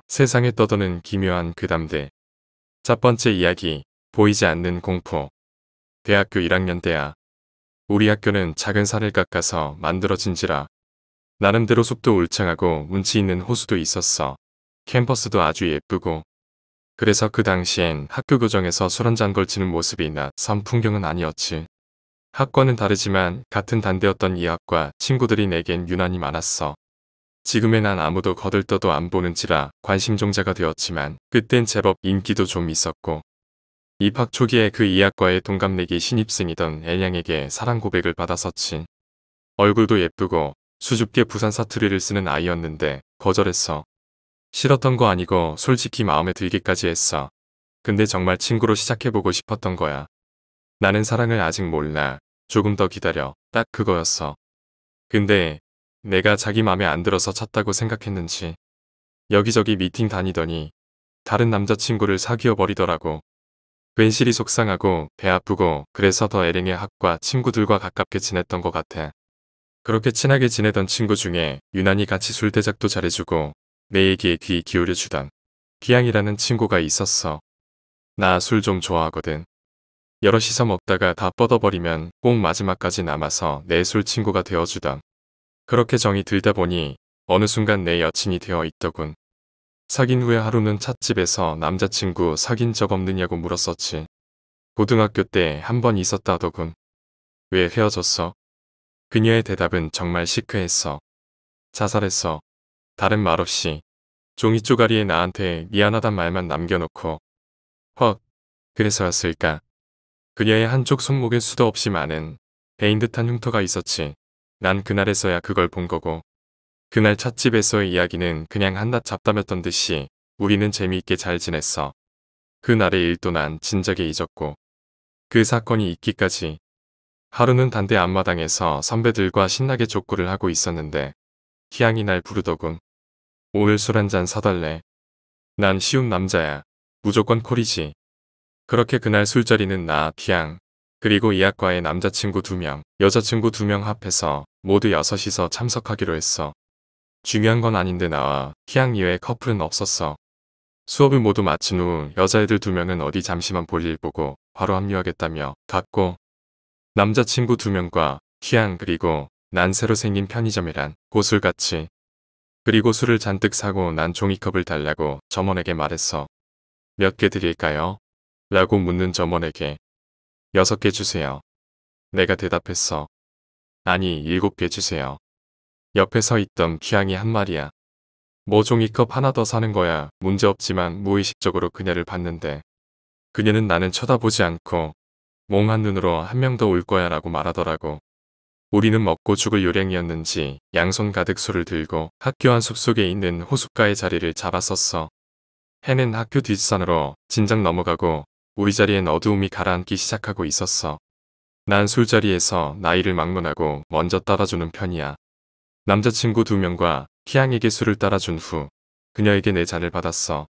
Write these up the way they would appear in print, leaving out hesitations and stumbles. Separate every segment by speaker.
Speaker 1: 세상에 떠도는 기묘한 괴담들. 첫 번째 이야기, 보이지 않는 공포. 대학교 1학년 때야. 우리 학교는 작은 산을 깎아서 만들어진지라 나름대로 숲도 울창하고 운치 있는 호수도 있었어. 캠퍼스도 아주 예쁘고. 그래서 그 당시엔 학교 교정에서 술 한잔 걸치는 모습이 낯선 풍경은 아니었지. 학과는 다르지만 같은 단대였던 이 학과 친구들이 내겐 유난히 많았어. 지금의 난 아무도 거들떠도 안 보는지라 관심종자가 되었지만 그땐 제법 인기도 좀 있었고, 입학 초기에 그 이학과의 동갑내기 신입생이던 N양에게 사랑 고백을 받았었지. 얼굴도 예쁘고 수줍게 부산 사투리를 쓰는 아이였는데 거절했어. 싫었던 거 아니고 솔직히 마음에 들기까지 했어. 근데 정말 친구로 시작해보고 싶었던 거야. 나는 사랑을 아직 몰라. 조금 더 기다려. 딱 그거였어. 근데 내가 자기 맘에 안 들어서 찼다고 생각했는지 여기저기 미팅 다니더니 다른 남자친구를 사귀어 버리더라고. 괜시리 속상하고 배 아프고 그래서 더 애랭의 학과 친구들과 가깝게 지냈던 것 같아. 그렇게 친하게 지내던 친구 중에 유난히 같이 술 대작도 잘해주고 내 얘기에 귀 기울여주던 기양이라는 친구가 있었어. 나 술 좀 좋아하거든. 여럿이서 먹다가 다 뻗어버리면 꼭 마지막까지 남아서 내 술 친구가 되어주던. 그렇게 정이 들다 보니 어느 순간 내 여친이 되어 있더군. 사귄 후에 하루는 찻집에서 남자친구 사귄 적 없느냐고 물었었지. 고등학교 때 한 번 있었다더군. 왜 헤어졌어? 그녀의 대답은 정말 시크했어. 자살했어. 다른 말 없이 종이 쪼가리에 나한테 미안하단 말만 남겨놓고. 헉, 그래서였을까? 그녀의 한쪽 손목에 수도 없이 많은 베인 듯한 흉터가 있었지. 난 그날에서야 그걸 본 거고. 그날 찻집에서의 이야기는 그냥 한낱 잡담이었던 듯이 우리는 재미있게 잘 지냈어. 그날의 일도 난 진작에 잊었고. 그 사건이 있기까지. 하루는 단대 앞마당에서 선배들과 신나게 족구를 하고 있었는데 희양이 날 부르더군. 오늘 술 한잔 사달래. 난 쉬운 남자야. 무조건 콜이지. 그렇게 그날 술자리는 나, 희양, 그리고 이 학과의 남자친구 2명, 여자친구 2명 합해서 모두 6이서 참석하기로 했어. 중요한 건 아닌데 나와 희양 이외의 커플은 없었어. 수업을 모두 마친 후 여자애들 2명은 어디 잠시만 볼일 보고 바로 합류하겠다며 갔고, 남자친구 2명과 희양 그리고 난 새로 생긴 편의점이란 곳을 갔지. 그리고 술을 잔뜩 사고 난 종이컵을 달라고 점원에게 말했어. 몇 개 드릴까요? 라고 묻는 점원에게 6개 주세요. 내가 대답했어. 아니 7개 주세요. 옆에 서 있던 희양이 한 말이야. 뭐 종이컵 하나 더 사는 거야. 문제없지만 무의식적으로 그녀를 봤는데 그녀는 나는 쳐다보지 않고 몽한 눈으로 한 명 더 올 거야 라고 말하더라고. 우리는 먹고 죽을 요량이었는지 양손 가득 술을 들고 학교 안 숲속에 있는 호숫가의 자리를 잡았었어. 해는 학교 뒷산으로 진작 넘어가고 우리 자리엔 어두움이 가라앉기 시작하고 있었어. 난 술자리에서 나이를 막론하고 먼저 따라주는 편이야. 남자친구 2명과 희양에게 술을 따라준 후 그녀에게 내 잔을 받았어.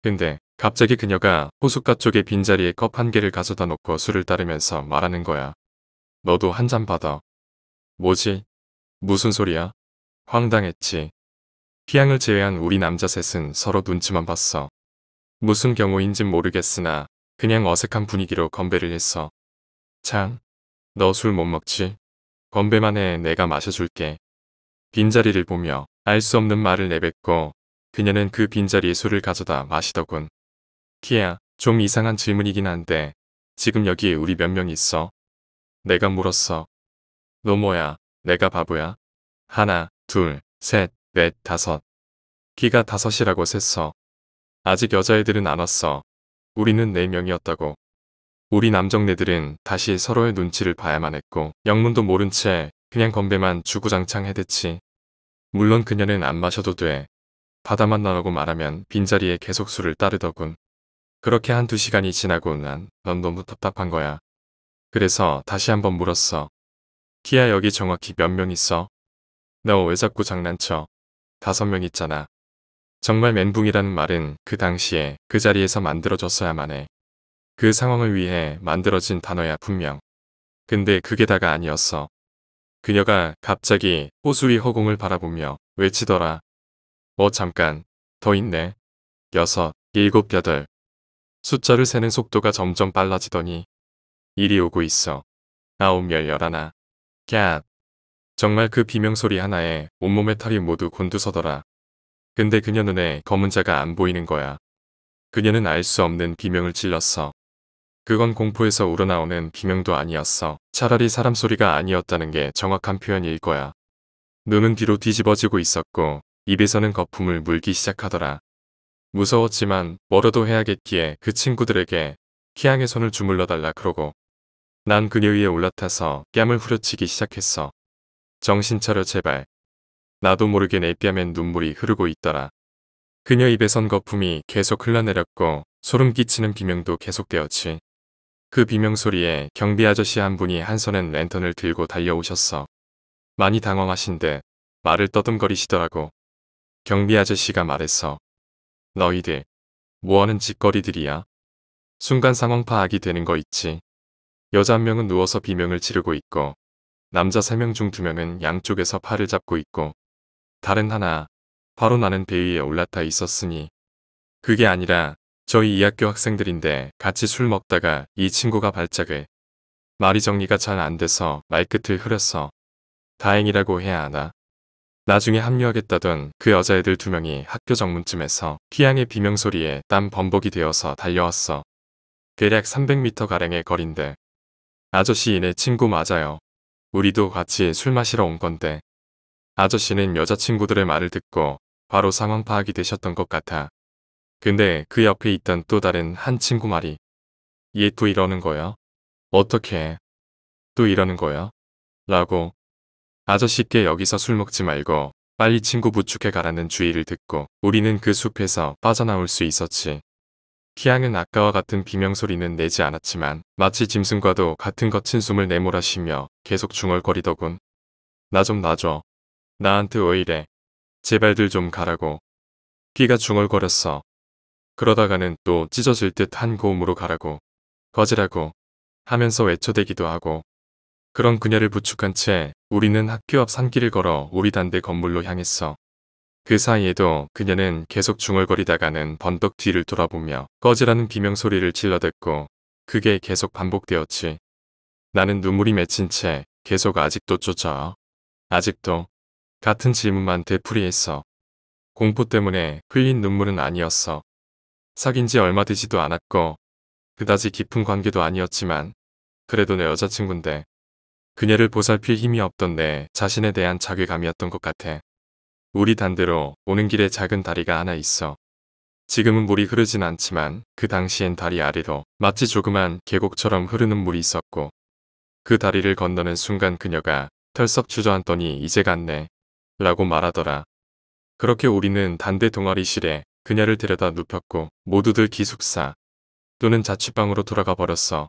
Speaker 1: 근데 갑자기 그녀가 호숫가 쪽에 빈자리에 컵 1개를 가져다 놓고 술을 따르면서 말하는 거야. 너도 한 잔 받아. 뭐지? 무슨 소리야? 황당했지. 희양을 제외한 우리 남자 셋은 서로 눈치만 봤어. 무슨 경우인진 모르겠으나 그냥 어색한 분위기로 건배를 했어. 참, 너 술 못 먹지? 건배만 해 내가 마셔줄게. 빈자리를 보며 알 수 없는 말을 내뱉고 그녀는 그 빈자리에 술을 가져다 마시더군. 키야, 좀 이상한 질문이긴 한데 지금 여기 우리 몇 명 있어? 내가 물었어. 너 뭐야? 내가 바보야? 하나, 둘, 셋, 넷, 5. 키가 5이라고 셌어. 아직 여자애들은 안 왔어. 우리는 4명이었다고. 우리 남정네들은 다시 서로의 눈치를 봐야만 했고 영문도 모른 채 그냥 건배만 주구장창 해댔지. 물론 그녀는 안 마셔도 돼. 바다만 나라고 말하면 빈자리에 계속 술을 따르더군. 그렇게 1~2시간이 지나고 난 넌 너무 답답한 거야. 그래서 다시 한번 물었어. 키야 여기 정확히 몇 명 있어? 너 왜 자꾸 장난쳐? 5명 있잖아. 정말 멘붕이라는 말은 그 당시에 그 자리에서 만들어졌어야만 해. 그 상황을 위해 만들어진 단어야 분명. 근데 그게 다가 아니었어. 그녀가 갑자기 호수 위 허공을 바라보며 외치더라. 잠깐, 더 있네. 여섯, 일곱, 여덟. 숫자를 세는 속도가 점점 빨라지더니 일이 오고 있어. 아홉, 열, 열하나. 갓. 정말 그 비명소리 하나에 온몸의 털이 모두 곤두서더라. 근데 그녀 눈에 검은 자가 안 보이는 거야. 그녀는 알 수 없는 비명을 질렀어. 그건 공포에서 우러나오는 비명도 아니었어. 차라리 사람 소리가 아니었다는 게 정확한 표현일 거야. 눈은 뒤로 뒤집어지고 있었고 입에서는 거품을 물기 시작하더라. 무서웠지만 뭐라도 해야겠기에 그 친구들에게 키양의 손을 주물러 달라 그러고 난 그녀 위에 올라타서 뺨을 후려치기 시작했어. 정신 차려 제발. 나도 모르게 내 뺨엔 눈물이 흐르고 있더라. 그녀 입에선 거품이 계속 흘러내렸고 소름 끼치는 비명도 계속되었지. 그 비명 소리에 경비 아저씨 한 분이 한 손엔 랜턴을 들고 달려오셨어. 많이 당황하신 듯 말을 떠듬거리시더라고. 경비 아저씨가 말했어. 너희들 뭐하는 짓거리들이야? 순간 상황 파악이 되는 거 있지. 여자 한 명은 누워서 비명을 지르고 있고 남자 3명 중 2명은 양쪽에서 팔을 잡고 있고 다른 하나 바로 나는 배 위에 올라타 있었으니 그게 아니라 저희 이 학교 학생들인데 같이 술 먹다가 이 친구가 발작을 말이 정리가 잘 안 돼서 말끝을 흐렸어. 다행이라고 해야 하나. 나중에 합류하겠다던 그 여자애들 2명이 학교 정문쯤에서 피양의 비명소리에 땀 범벅이 되어서 달려왔어. 대략 300m가량의 거리인데. 아저씨 이네 친구 맞아요. 우리도 같이 술 마시러 온 건데. 아저씨는 여자친구들의 말을 듣고 바로 상황 파악이 되셨던 것 같아. 근데 그 옆에 있던 또 다른 한 친구 말이 얘 또 이러는 거야? 어떻게 또 이러는 거야? 라고. 아저씨께 여기서 술 먹지 말고 빨리 친구 부축해 가라는 주의를 듣고 우리는 그 숲에서 빠져나올 수 있었지. 키양은 아까와 같은 비명소리는 내지 않았지만 마치 짐승과도 같은 거친 숨을 내몰아쉬며 계속 중얼거리더군. 나 좀 놔줘. 나한테 왜 이래. 제발들 좀 가라고. 귀가 중얼거렸어. 그러다가는 또 찢어질 듯 한 고음으로 가라고. 거지라고. 하면서 외쳐대기도 하고. 그런 그녀를 부축한 채 우리는 학교 앞 산길을 걸어 우리 단대 건물로 향했어. 그 사이에도 그녀는 계속 중얼거리다가는 번뜩 뒤를 돌아보며 꺼지라는 비명소리를 질러댔고 그게 계속 반복되었지. 나는 눈물이 맺힌 채 계속 아직도 쫓아와. 아직도 같은 질문만 되풀이했어. 공포 때문에 흘린 눈물은 아니었어. 사귄 지 얼마 되지도 않았고 그다지 깊은 관계도 아니었지만 그래도 내 여자친구인데 그녀를 보살필 힘이 없던 내 자신에 대한 자괴감이었던 것 같아. 우리 단대로 오는 길에 작은 다리가 하나 있어. 지금은 물이 흐르진 않지만 그 당시엔 다리 아래로 마치 조그만 계곡처럼 흐르는 물이 있었고 그 다리를 건너는 순간 그녀가 털썩 주저앉더니 이제 갔네 라고 말하더라. 그렇게 우리는 단대 동아리실에 그녀를 데려다 눕혔고 모두들 기숙사 또는 자취방으로 돌아가 버렸어.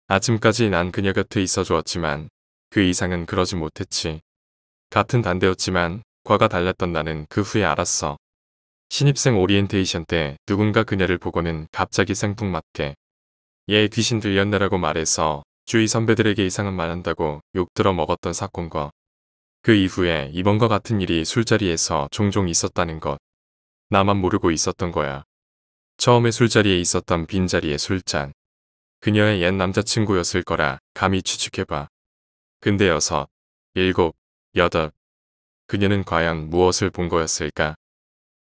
Speaker 1: 아침까지 난 그녀 곁에 있어 주었지만 그 이상은 그러지 못했지. 같은 단대였지만 과가 달랐던 나는 그 후에 알았어. 신입생 오리엔테이션 때 누군가 그녀를 보고는 갑자기 생뚱맞게 얘 귀신 들렸네라고 말해서 주위 선배들에게 이상한 말 한다고 욕 들어 먹었던 사건과 그 이후에 이번과 같은 일이 술자리에서 종종 있었다는 것. 나만 모르고 있었던 거야. 처음에 술자리에 있었던 빈자리의 술잔. 그녀의 옛 남자친구였을 거라 감히 추측해봐. 근데 여섯, 일곱, 여덟. 그녀는 과연 무엇을 본 거였을까?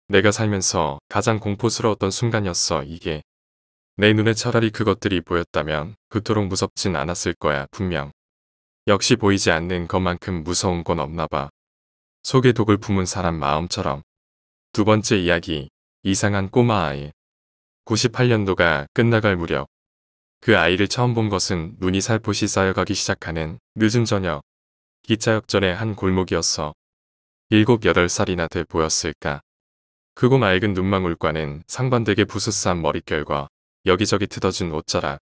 Speaker 1: 내가 살면서 가장 공포스러웠던 순간이었어 이게. 내 눈에 차라리 그것들이 보였다면 그토록 무섭진 않았을 거야 분명. 역시 보이지 않는 것만큼 무서운 건 없나 봐. 속에 독을 품은 사람 마음처럼. 두 번째 이야기. 이상한 꼬마 아이. 98년도가 끝나갈 무렵. 그 아이를 처음 본 것은 눈이 살포시 쌓여가기 시작하는 늦은 저녁. 기차역전의 한 골목이었어. 7, 8살이나 돼 보였을까. 크고 맑은 눈망울과는 상반되게 부스스한 머릿결과 여기저기 트어진 옷자락.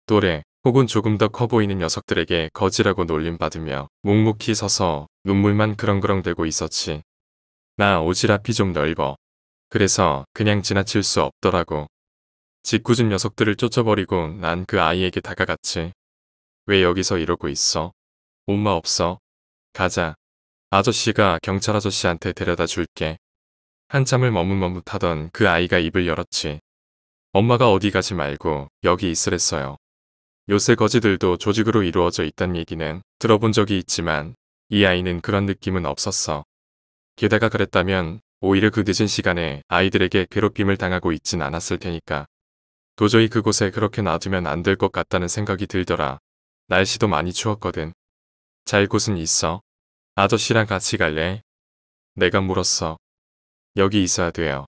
Speaker 1: 또래 혹은 조금 더 커 보이는 녀석들에게 거지라고 놀림받으며 묵묵히 서서 눈물만 그렁그렁대고 있었지. 나 오지랖이 좀 넓어. 그래서 그냥 지나칠 수 없더라고. 짓궂은 녀석들을 쫓아버리고 난 그 아이에게 다가갔지. 왜 여기서 이러고 있어? 엄마 없어? 가자. 아저씨가 경찰 아저씨한테 데려다 줄게. 한참을 머뭇머뭇하던 그 아이가 입을 열었지. 엄마가 어디 가지 말고 여기 있으랬어요. 요새 거지들도 조직으로 이루어져 있단 얘기는 들어본 적이 있지만 이 아이는 그런 느낌은 없었어. 게다가 그랬다면 오히려 그 늦은 시간에 아이들에게 괴롭힘을 당하고 있진 않았을 테니까. 도저히 그곳에 그렇게 놔두면 안 될 것 같다는 생각이 들더라. 날씨도 많이 추웠거든. 잘 곳은 있어? 아저씨랑 같이 갈래? 내가 물었어. 여기 있어야 돼요.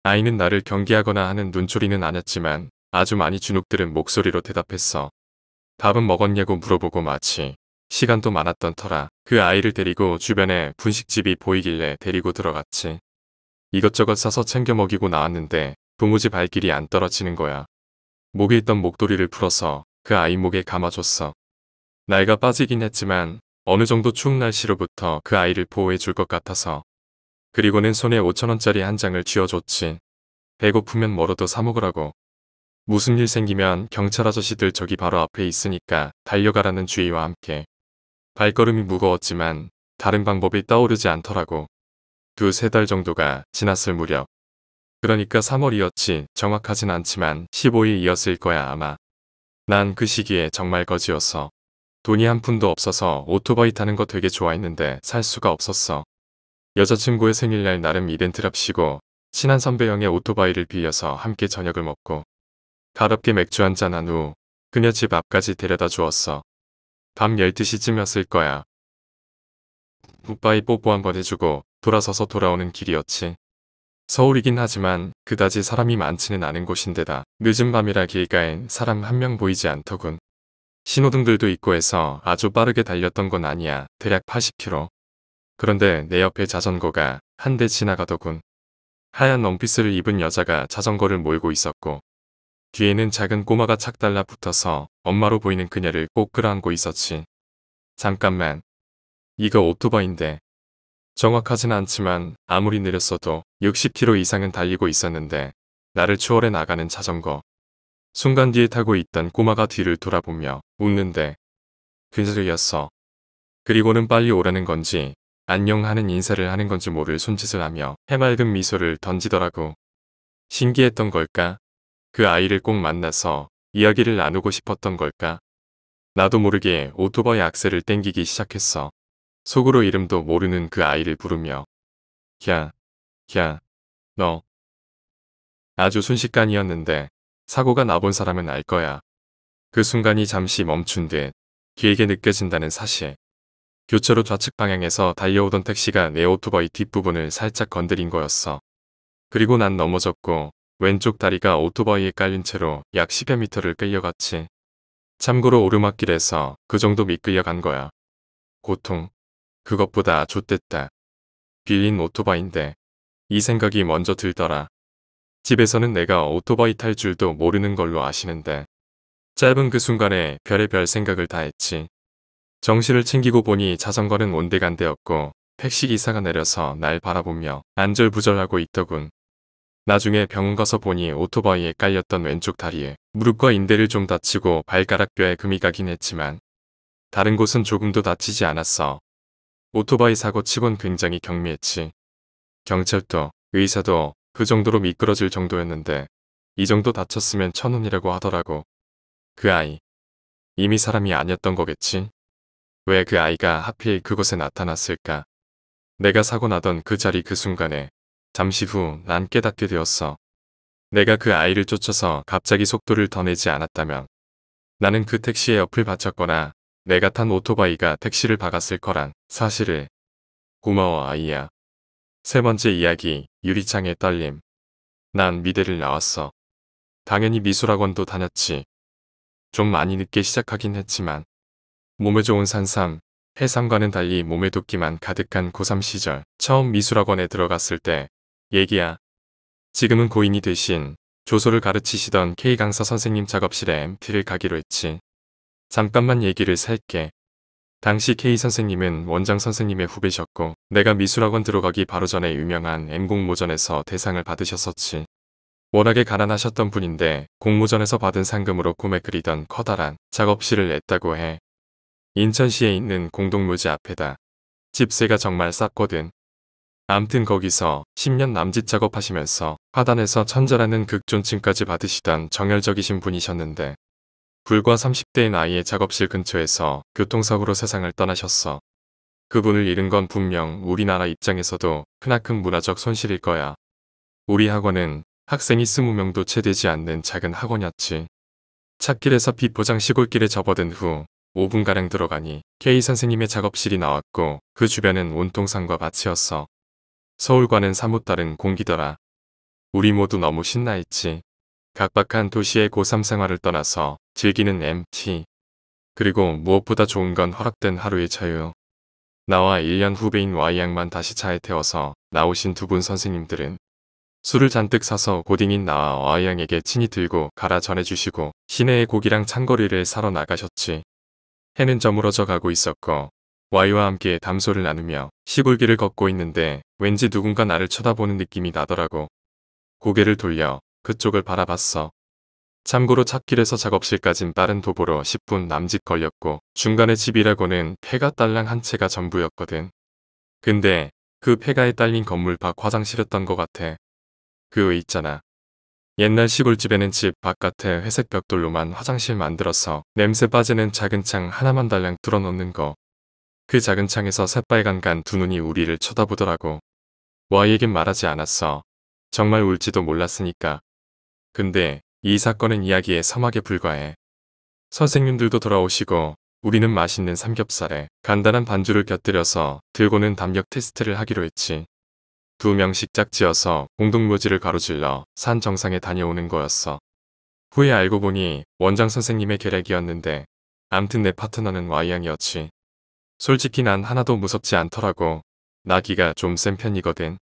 Speaker 1: 아이는 나를 경계하거나 하는 눈초리는 아녔지만 아주 많이 주눅들은 목소리로 대답했어. 밥은 먹었냐고 물어보고 마치 시간도 많았던 터라 그 아이를 데리고 주변에 분식집이 보이길래 데리고 들어갔지. 이것저것 싸서 챙겨 먹이고 나왔는데 도무지 발길이 안 떨어지는 거야. 목에 있던 목도리를 풀어서 그 아이 목에 감아줬어. 나이가 빠지긴 했지만 어느 정도 추운 날씨로부터 그 아이를 보호해 줄 것 같아서. 그리고는 손에 5,000원짜리 한 장을 쥐어줬지. 배고프면 뭐라도 사 먹으라고. 무슨 일 생기면 경찰 아저씨들 저기 바로 앞에 있으니까 달려가라는 주의와 함께. 발걸음이 무거웠지만 다른 방법이 떠오르지 않더라고. 2~3달 정도가 지났을 무렵. 그러니까 3월이었지. 정확하진 않지만 15일이었을 거야 아마. 난 그 시기에 정말 거지였어. 돈이 한 푼도 없어서 오토바이 타는 거 되게 좋아했는데 살 수가 없었어. 여자친구의 생일날 나름 이벤트랍시고 친한 선배 형의 오토바이를 빌려서 함께 저녁을 먹고 가볍게 맥주 한잔한 후 그녀 집 앞까지 데려다 주었어. 밤 12시쯤이었을 거야. 굿바이 뽀뽀 한번 해주고 돌아서서 돌아오는 길이었지. 서울이긴 하지만 그다지 사람이 많지는 않은 곳인데다 늦은 밤이라 길가엔 사람 한 명 보이지 않더군. 신호등들도 있고 해서 아주 빠르게 달렸던 건 아니야. 대략 80km. 그런데 내 옆에 자전거가 한 대 지나가더군. 하얀 원피스를 입은 여자가 자전거를 몰고 있었고 뒤에는 작은 꼬마가 착 달라붙어서 엄마로 보이는 그녀를 꼭 끌어안고 있었지. 잠깐만. 이거 오토바이인데. 정확하진 않지만 아무리 느렸어도 60km 이상은 달리고 있었는데 나를 추월해 나가는 자전거. 순간 뒤에 타고 있던 꼬마가 뒤를 돌아보며 웃는데 그녀였어. 그리고는 빨리 오라는 건지 안녕 하는 인사를 하는 건지 모를 손짓을 하며 해맑은 미소를 던지더라고. 신기했던 걸까? 그 아이를 꼭 만나서 이야기를 나누고 싶었던 걸까? 나도 모르게 오토바이 악셀을 땡기기 시작했어. 속으로 이름도 모르는 그 아이를 부르며 야, 야, 너. 아주 순식간이었는데 사고가 나본 사람은 알 거야. 그 순간이 잠시 멈춘 듯 길게 느껴진다는 사실. 교차로 좌측 방향에서 달려오던 택시가 내 오토바이 뒷부분을 살짝 건드린 거였어. 그리고 난 넘어졌고 왼쪽 다리가 오토바이에 깔린 채로 약 10여 미터를 끌려갔지. 참고로 오르막길에서 그 정도 미끌려간 거야. 고통. 그것보다 좆됐다. 빌린 오토바이인데. 이 생각이 먼저 들더라. 집에서는 내가 오토바이 탈 줄도 모르는 걸로 아시는데. 짧은 그 순간에 별의별 생각을 다 했지. 정신을 챙기고 보니 자전거는 온데간데였고 택시기사가 내려서 날 바라보며 안절부절하고 있더군. 나중에 병원 가서 보니 오토바이에 깔렸던 왼쪽 다리에 무릎과 인대를 좀 다치고 발가락뼈에 금이 가긴 했지만 다른 곳은 조금도 다치지 않았어. 오토바이 사고 치곤 굉장히 경미했지. 경찰도 의사도 그 정도로 미끄러질 정도였는데 이 정도 다쳤으면 1,000원이라고 하더라고. 그 아이. 이미 사람이 아니었던 거겠지? 왜 그 아이가 하필 그곳에 나타났을까? 내가 사고 나던 그 자리 그 순간에 잠시 후 난 깨닫게 되었어. 내가 그 아이를 쫓아서 갑자기 속도를 더 내지 않았다면 나는 그 택시의 옆을 바쳤거나 내가 탄 오토바이가 택시를 박았을 거란 사실을. 고마워 아이야. 세 번째 이야기, 유리창의 떨림. 난 미대를 나왔어. 당연히 미술학원도 다녔지. 좀 많이 늦게 시작하긴 했지만 몸에 좋은 산삼, 해삼과는 달리 몸에 도끼만 가득한 고3 시절 처음 미술학원에 들어갔을 때 얘기야. 지금은 고인이 되신 조소를 가르치시던 K 강사 선생님 작업실에 MT를 가기로 했지. 잠깐만 얘기를 살게. 당시 K 선생님은 원장 선생님의 후배셨고 내가 미술학원 들어가기 바로 전에 유명한 M공모전에서 대상을 받으셨었지. 워낙에 가난하셨던 분인데 공모전에서 받은 상금으로 꿈에 그리던 커다란 작업실을 냈다고 해. 인천시에 있는 공동묘지 앞에다. 집세가 정말 쌌거든. 암튼 거기서 10년 남짓 작업하시면서 화단에서 천재라는 극존칭까지 받으시던 정열적이신 분이셨는데 불과 30대의 나이에 작업실 근처에서 교통사고로 세상을 떠나셨어. 그분을 잃은 건 분명 우리나라 입장에서도 크나큰 문화적 손실일 거야. 우리 학원은 학생이 20명도 채 되지 않는 작은 학원이었지. 찻길에서 비포장 시골길에 접어든 후 5분가량 들어가니 K 선생님의 작업실이 나왔고 그 주변은 온통 산과 밭이었어. 서울과는 사뭇 다른 공기더라. 우리 모두 너무 신나했지. 각박한 도시의 고3 생활을 떠나서 즐기는 MT. 그리고 무엇보다 좋은 건 허락된 하루의 자유. 나와 1년 후배인 Y양만 다시 차에 태워서 나오신 두 분 선생님들은 술을 잔뜩 사서 고딩인 나와 Y양에게 친히 들고 가라 전해주시고 시내의 고기랑 찬거리를 사러 나가셨지. 해는 저물어져 가고 있었고 Y와 함께 담소를 나누며 시골길을 걷고 있는데 왠지 누군가 나를 쳐다보는 느낌이 나더라고. 고개를 돌려 그쪽을 바라봤어. 참고로 찻길에서 작업실까진 빠른 도보로 10분 남짓 걸렸고 중간에 집이라고는 폐가 딸랑 한 채가 전부였거든. 근데 그 폐가에 딸린 건물 밖 화장실이었던 것 같아. 그 있잖아. 옛날 시골집에는 집 바깥에 회색 벽돌로만 화장실 만들어서 냄새 빠지는 작은 창 하나만 달랑 뚫어놓는 거. 그 작은 창에서 새빨간 두 눈이 우리를 쳐다보더라고. Y에겐 말하지 않았어. 정말 울지도 몰랐으니까. 근데 이 사건은 이야기의 서막에 불과해. 선생님들도 돌아오시고 우리는 맛있는 삼겹살에 간단한 반주를 곁들여서 들고는 담력 테스트를 하기로 했지. 2명씩 짝지어서 공동묘지를 가로질러 산 정상에 다녀오는 거였어. 후에 알고 보니 원장 선생님의 계략이었는데 암튼 내 파트너는 Y양이었지. 솔직히 난 하나도 무섭지 않더라고. 나 기가 좀 센 편이거든.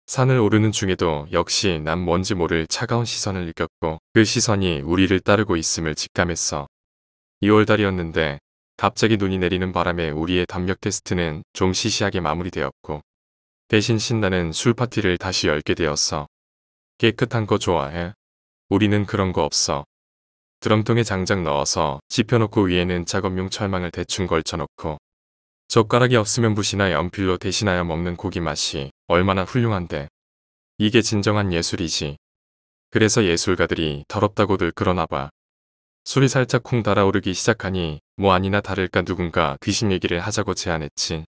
Speaker 1: 산을 오르는 중에도 역시 난 뭔지 모를 차가운 시선을 느꼈고 그 시선이 우리를 따르고 있음을 직감했어. 2월달이었는데 갑자기 눈이 내리는 바람에 우리의 담력 테스트는 좀 시시하게 마무리되었고 대신 신나는 술 파티를 다시 열게 되었어. 깨끗한 거 좋아해? 우리는 그런 거 없어. 드럼통에 장작 넣어서 지펴놓고 위에는 작업용 철망을 대충 걸쳐놓고 젓가락이 없으면 붓이나 연필로 대신하여 먹는 고기 맛이 얼마나 훌륭한데. 이게 진정한 예술이지. 그래서 예술가들이 더럽다고들 그러나 봐. 술이 살짝 쿵 달아오르기 시작하니 뭐 아니나 다를까 누군가 귀신 얘기를 하자고 제안했지.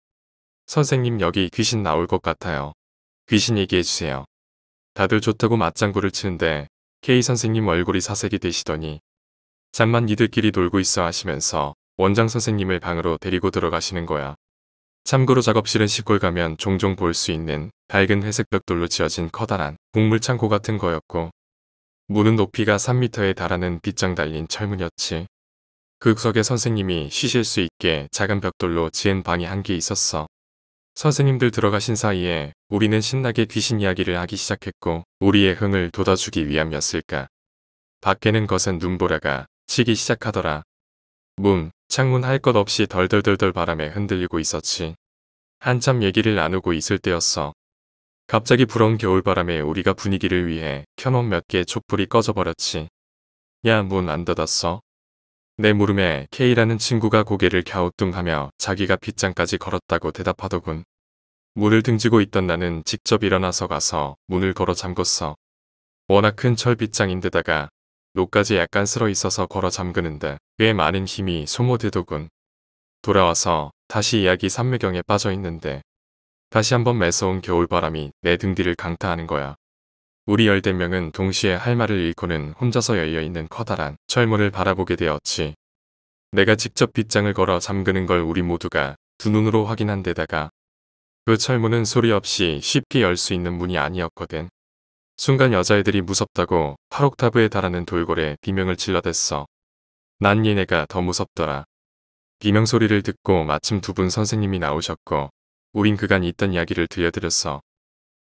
Speaker 1: 선생님 여기 귀신 나올 것 같아요. 귀신 얘기해주세요. 다들 좋다고 맞장구를 치는데 K 선생님 얼굴이 사색이 되시더니 잠만 니들끼리 놀고 있어 하시면서 원장 선생님을 방으로 데리고 들어가시는 거야. 참고로 작업실은 시골 가면 종종 볼 수 있는 밝은 회색 벽돌로 지어진 커다란 곡물창고 같은 거였고 문은 높이가 3m에 달하는 빗장 달린 철문이었지. 그 구석에 선생님이 쉬실 수 있게 작은 벽돌로 지은 방이 한 개 있었어. 선생님들 들어가신 사이에 우리는 신나게 귀신 이야기를 하기 시작했고 우리의 흥을 돋아주기 위함이었을까. 밖에는 거센 눈보라가 치기 시작하더라. 창문 할 것 없이 덜덜덜덜 바람에 흔들리고 있었지. 한참 얘기를 나누고 있을 때였어. 갑자기 불어온 겨울바람에 우리가 분위기를 위해 켜놓은 몇 개의 촛불이 꺼져버렸지. 야, 문 안 닫았어? 내 물음에 K라는 친구가 고개를 갸우뚱하며 자기가 빗장까지 걸었다고 대답하더군. 문을 등지고 있던 나는 직접 일어나서 가서 문을 걸어 잠궜어. 워낙 큰 철빗장인데다가 노까지 약간 쓸어 있어서 걸어 잠그는데 꽤 많은 힘이 소모되더군. 돌아와서 다시 이야기 삼매경에 빠져 있는데 다시 한번 매서운 겨울바람이 내 등 뒤를 강타하는 거야. 우리 10대명은 동시에 할 말을 잃고는 혼자서 열려있는 커다란 철문을 바라보게 되었지. 내가 직접 빗장을 걸어 잠그는 걸 우리 모두가 두 눈으로 확인한 데다가 그 철문은 소리 없이 쉽게 열 수 있는 문이 아니었거든. 순간 여자애들이 무섭다고 8옥타브에 달하는 돌고래 비명을 질러댔어. 난 얘네가 더 무섭더라. 비명 소리를 듣고 마침 두 분 선생님이 나오셨고 우린 그간 있던 이야기를 들려드렸어.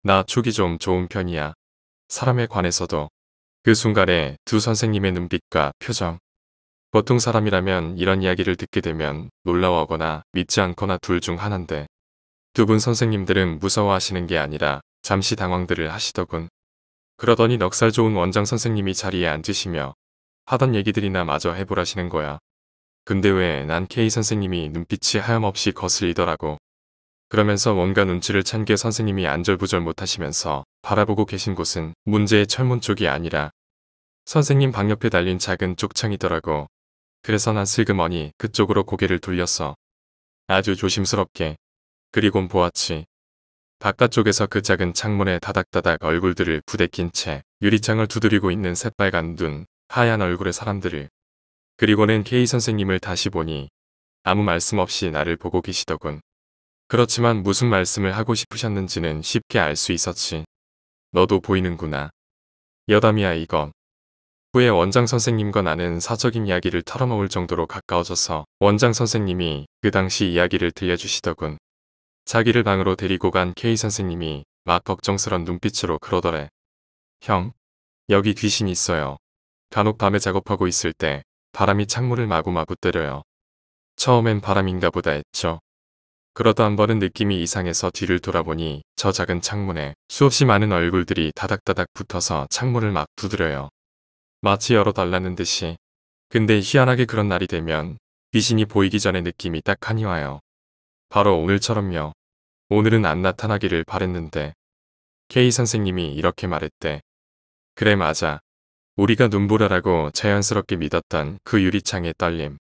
Speaker 1: 나 촉이 좀 좋은 편이야. 사람에 관해서도. 그 순간에 두 선생님의 눈빛과 표정. 보통 사람이라면 이런 이야기를 듣게 되면 놀라워하거나 믿지 않거나 둘 중 하나인데 두 분 선생님들은 무서워하시는 게 아니라 잠시 당황들을 하시더군. 그러더니 넉살 좋은 원장 선생님이 자리에 앉으시며 하던 얘기들이나 마저 해보라시는 거야. 근데 왜 난 K 선생님이 눈빛이 하염없이 거슬리더라고. 그러면서 뭔가 눈치를 찬 게 선생님이 안절부절 못하시면서 바라보고 계신 곳은 문제의 철문 쪽이 아니라 선생님 방 옆에 달린 작은 쪽창이더라고. 그래서 난 슬그머니 그쪽으로 고개를 돌렸어. 아주 조심스럽게. 그리곤 보았지. 바깥쪽에서 그 작은 창문에 다닥다닥 얼굴들을 부대낀 채 유리창을 두드리고 있는 새빨간 눈, 하얀 얼굴의 사람들을. 그리고는 K 선생님을 다시 보니 아무 말씀 없이 나를 보고 계시더군. 그렇지만 무슨 말씀을 하고 싶으셨는지는 쉽게 알 수 있었지. 너도 보이는구나. 여담이야 이건. 후에 원장 선생님과 나는 사적인 이야기를 털어놓을 정도로 가까워져서 원장 선생님이 그 당시 이야기를 들려주시더군. 자기를 방으로 데리고 간 K 선생님이 막 걱정스런 눈빛으로 그러더래. 형, 여기 귀신 있어요. 간혹 밤에 작업하고 있을 때 바람이 창문을 마구마구 때려요. 처음엔 바람인가 보다 했죠. 그러다 한 번은 느낌이 이상해서 뒤를 돌아보니 저 작은 창문에 수없이 많은 얼굴들이 다닥다닥 붙어서 창문을 막 두드려요. 마치 열어달라는 듯이. 근데 희한하게 그런 날이 되면 귀신이 보이기 전에 느낌이 딱하니 와요. 바로 오늘처럼요. 오늘은 안 나타나기를 바랬는데. K 선생님이 이렇게 말했대. 그래 맞아. 우리가 눈보라라고 자연스럽게 믿었던 그 유리창의 떨림.